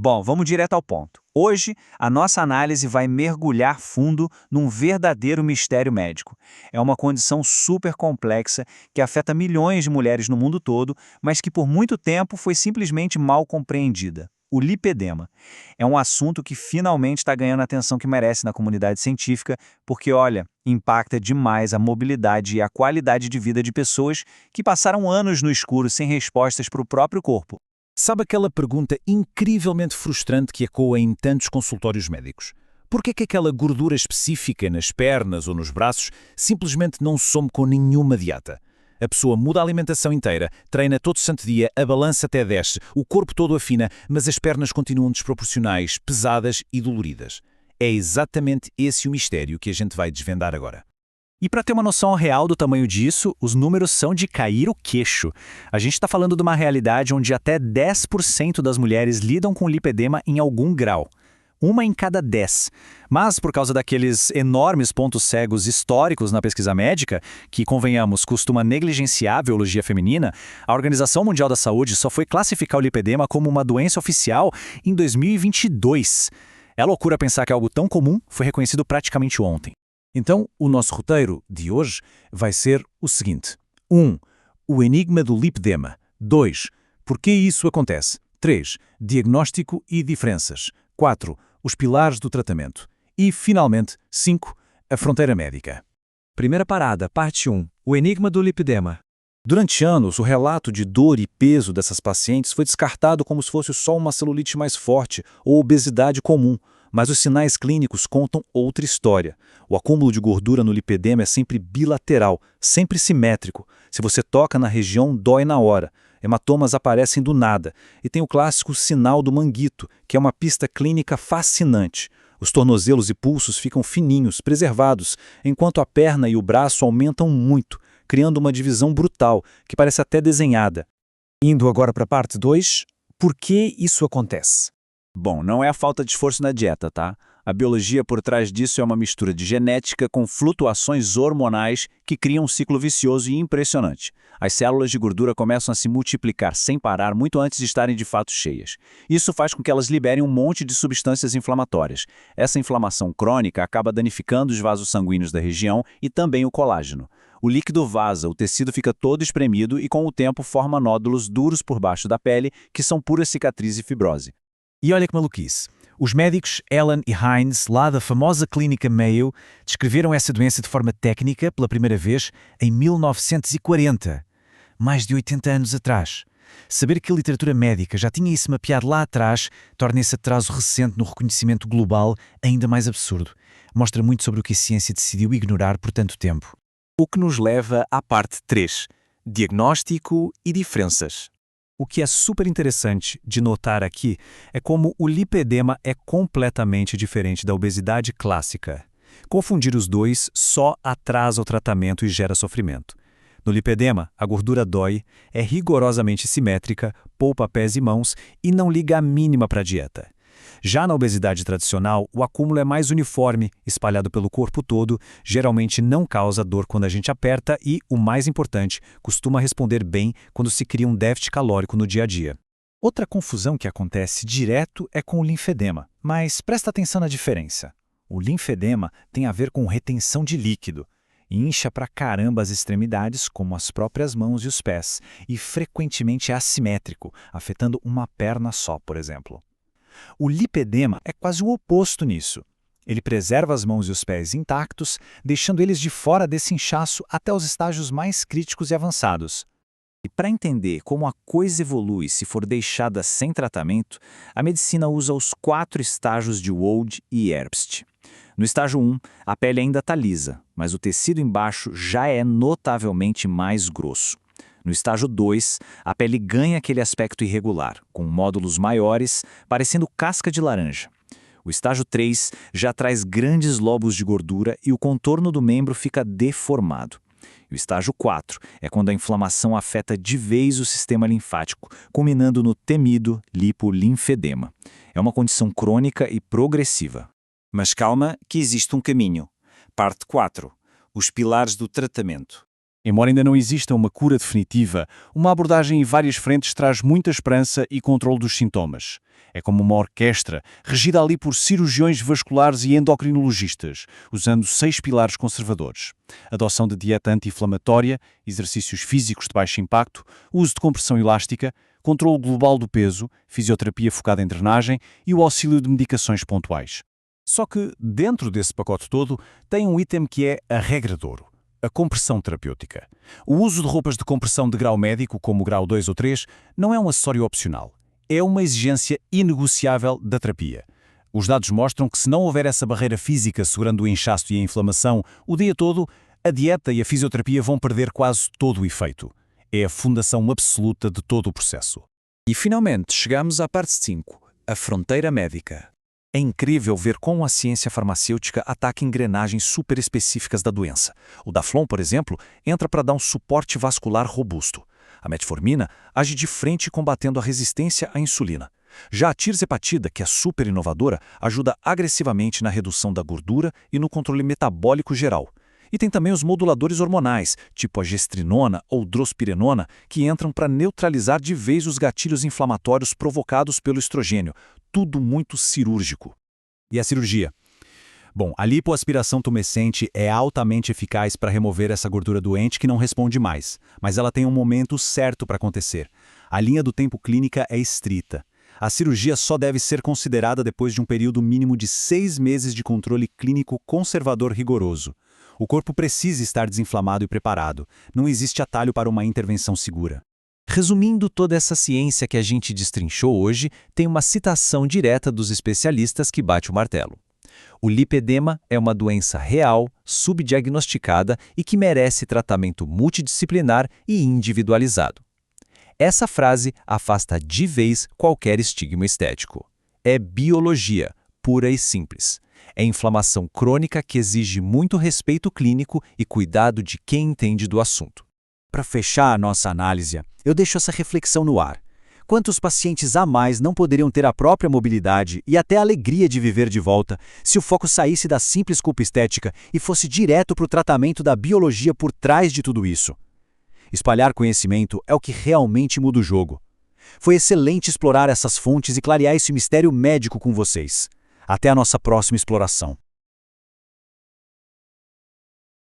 Bom, vamos direto ao ponto. Hoje, a nossa análise vai mergulhar fundo num verdadeiro mistério médico. É uma condição super complexa que afeta milhões de mulheres no mundo todo, mas que por muito tempo foi simplesmente mal compreendida. O lipedema. É um assunto que finalmente está ganhando a atenção que merece na comunidade científica, porque, olha, impacta demais a mobilidade e a qualidade de vida de pessoas que passaram anos no escuro sem respostas para o próprio corpo. Sabe aquela pergunta incrivelmente frustrante que ecoa em tantos consultórios médicos? Por que é que aquela gordura específica nas pernas ou nos braços simplesmente não some com nenhuma dieta? A pessoa muda a alimentação inteira, treina todo santo dia, a balança até desce, o corpo todo afina, mas as pernas continuam desproporcionais, pesadas e doloridas. É exatamente esse o mistério que a gente vai desvendar agora. E para ter uma noção real do tamanho disso, os números são de cair o queixo. A gente está falando de uma realidade onde até 10% das mulheres lidam com lipedema em algum grau. Uma em cada 10. Mas por causa daqueles enormes pontos cegos históricos na pesquisa médica, que, convenhamos, costuma negligenciar a biologia feminina, a Organização Mundial da Saúde só foi classificar o lipedema como uma doença oficial em 2022. É loucura pensar que algo tão comum foi reconhecido praticamente ontem. Então, o nosso roteiro de hoje vai ser o seguinte. 1. O enigma do lipedema. 2. Por que isso acontece? 3. Diagnóstico e diferenças. 4. Os pilares do tratamento. E, finalmente, 5. A fronteira médica. Primeira parada, parte 1. O enigma do lipedema. Durante anos, o relato de dor e peso dessas pacientes foi descartado como se fosse só uma celulite mais forte ou obesidade comum. Mas os sinais clínicos contam outra história. O acúmulo de gordura no lipedema é sempre bilateral, sempre simétrico. Se você toca na região, dói na hora. Hematomas aparecem do nada. E tem o clássico sinal do manguito, que é uma pista clínica fascinante. Os tornozelos e pulsos ficam fininhos, preservados, enquanto a perna e o braço aumentam muito, criando uma divisão brutal, que parece até desenhada. Indo agora para a parte 2, por que isso acontece? Bom, não é a falta de esforço na dieta, tá? A biologia por trás disso é uma mistura de genética com flutuações hormonais que criam um ciclo vicioso e impressionante. As células de gordura começam a se multiplicar sem parar muito antes de estarem de fato cheias. Isso faz com que elas liberem um monte de substâncias inflamatórias. Essa inflamação crônica acaba danificando os vasos sanguíneos da região e também o colágeno. O líquido vaza, o tecido fica todo espremido e com o tempo forma nódulos duros por baixo da pele que são pura cicatriz e fibrose. E olha que maluquice. Os médicos Allen e Hines, lá da famosa clínica Mayo, descreveram essa doença de forma técnica pela primeira vez em 1940, mais de 80 anos atrás. Saber que a literatura médica já tinha isso mapeado lá atrás torna esse atraso recente no reconhecimento global ainda mais absurdo. Mostra muito sobre o que a ciência decidiu ignorar por tanto tempo. O que nos leva à parte 3. Diagnóstico e diferenças. O que é super interessante de notar aqui é como o lipedema é completamente diferente da obesidade clássica. Confundir os dois só atrasa o tratamento e gera sofrimento. No lipedema, a gordura dói, é rigorosamente simétrica, poupa pés e mãos e não liga a mínima para a dieta. Já na obesidade tradicional, o acúmulo é mais uniforme, espalhado pelo corpo todo, geralmente não causa dor quando a gente aperta e, o mais importante, costuma responder bem quando se cria um déficit calórico no dia a dia. Outra confusão que acontece direto é com o linfedema, mas presta atenção na diferença. O linfedema tem a ver com retenção de líquido. Incha pra caramba as extremidades, como as próprias mãos e os pés, e frequentemente é assimétrico, afetando uma perna só, por exemplo. O lipedema é quase o oposto nisso. Ele preserva as mãos e os pés intactos, deixando eles de fora desse inchaço até os estágios mais críticos e avançados. E para entender como a coisa evolui se for deixada sem tratamento, a medicina usa os 4 estágios de Wold e Herbst. No estágio 1, a pele ainda está lisa, mas o tecido embaixo já é notavelmente mais grosso. No estágio 2, a pele ganha aquele aspecto irregular, com módulos maiores, parecendo casca de laranja. O estágio 3 já traz grandes lobos de gordura e o contorno do membro fica deformado. E o estágio 4 é quando a inflamação afeta de vez o sistema linfático, culminando no temido lipolinfedema. É uma condição crônica e progressiva. Mas calma, que existe um caminho. Parte 4. Os pilares do tratamento. Embora ainda não exista uma cura definitiva, uma abordagem em várias frentes traz muita esperança e controle dos sintomas. É como uma orquestra, regida ali por cirurgiões vasculares e endocrinologistas, usando 6 pilares conservadores: adoção de dieta anti-inflamatória, exercícios físicos de baixo impacto, uso de compressão elástica, controle global do peso, fisioterapia focada em drenagem e o auxílio de medicações pontuais. Só que, dentro desse pacote todo, tem um item que é a regra de ouro: a compressão terapêutica. O uso de roupas de compressão de grau médico, como grau 2 ou 3, não é um acessório opcional. É uma exigência inegociável da terapia. Os dados mostram que, se não houver essa barreira física segurando o inchaço e a inflamação o dia todo, a dieta e a fisioterapia vão perder quase todo o efeito. É a fundação absoluta de todo o processo. E finalmente chegamos à parte 5, a fronteira médica. É incrível ver como a ciência farmacêutica ataca engrenagens super específicas da doença. O Daflon, por exemplo, entra para dar um suporte vascular robusto. A metformina age de frente combatendo a resistência à insulina. Já a tirzepatida, que é super inovadora, ajuda agressivamente na redução da gordura e no controle metabólico geral. E tem também os moduladores hormonais, tipo a gestrinona ou drospirenona, que entram para neutralizar de vez os gatilhos inflamatórios provocados pelo estrogênio. Tudo muito cirúrgico. E a cirurgia? Bom, a lipoaspiração tumescente é altamente eficaz para remover essa gordura doente que não responde mais, mas ela tem um momento certo para acontecer. A linha do tempo clínica é estrita. A cirurgia só deve ser considerada depois de um período mínimo de 6 meses de controle clínico conservador rigoroso. O corpo precisa estar desinflamado e preparado. Não existe atalho para uma intervenção segura. Resumindo toda essa ciência que a gente destrinchou hoje, tem uma citação direta dos especialistas que bate o martelo. O lipedema é uma doença real, subdiagnosticada e que merece tratamento multidisciplinar e individualizado. Essa frase afasta de vez qualquer estigma estético. É biologia, pura e simples. É inflamação crônica que exige muito respeito clínico e cuidado de quem entende do assunto. Para fechar a nossa análise, eu deixo essa reflexão no ar. Quantos pacientes a mais não poderiam ter a própria mobilidade e até a alegria de viver de volta se o foco saísse da simples culpa estética e fosse direto para o tratamento da biologia por trás de tudo isso? Espalhar conhecimento é o que realmente muda o jogo. Foi excelente explorar essas fontes e clarear esse mistério médico com vocês. Até a nossa próxima exploração.